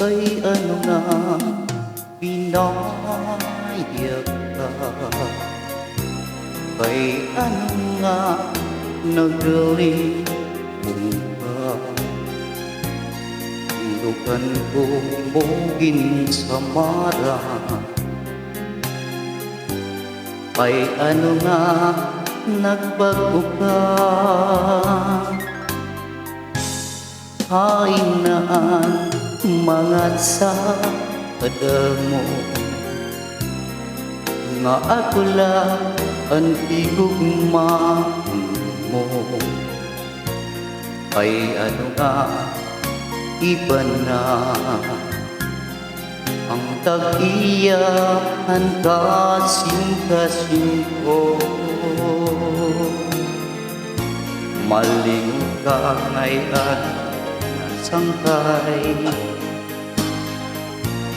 Kay ano nga pinayag ka? Kay ano nga nagaling ka? Lugan ko mugin sa mara. Kay ano nga nagbago ka? Hainaan mga sa kadamo nga ako lang ang igugma mo. Ay ano nga iba na ang tag-iyahan kasing-kasing ko. Malingon ka ngayon nasangkay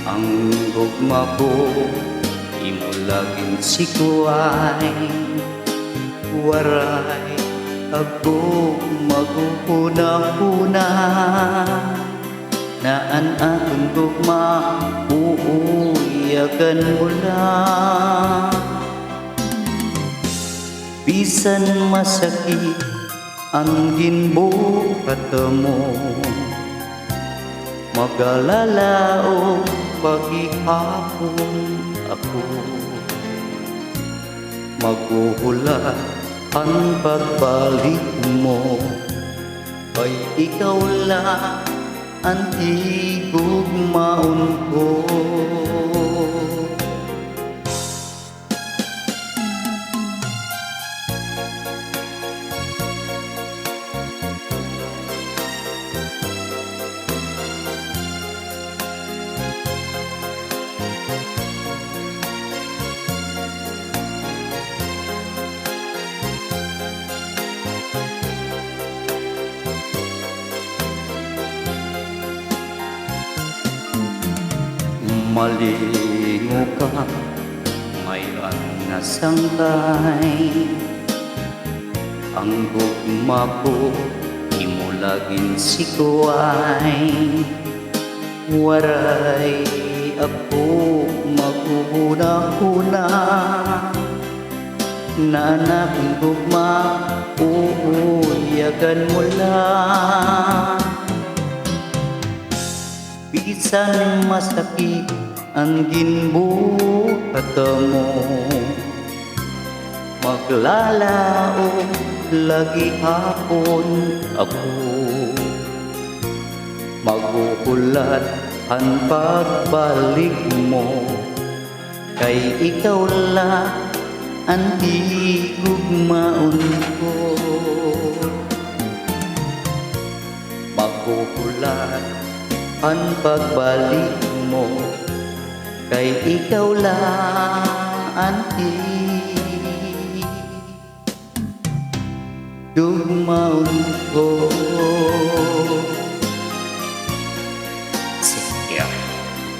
ang gugma ko, imo laging sikuay. Waray ako maguhuna-huna na ang akong gugma uuyagan mo lang. Bisan masakit ang ginbuhat mo, mag-alala o paghihapon ako. Maghuhulat ang pagbalik mo, kay ikaw lang ang igugmaon ko. Malingo ka ngayon nasangkay, ang gugma ko imo laging sikuay. Waray ako maghuna-huna na akong gugma uuyagan mo lang. Bisan masakit ang ginbuhat mo, maglalao lagi hapon ako. Maghuhulat ang pagbalik mo, kay ikaw lang ang igugmaon ko. Maghuhulat ang pagbalik mo, kay ikaw lang ang igugmaon ko.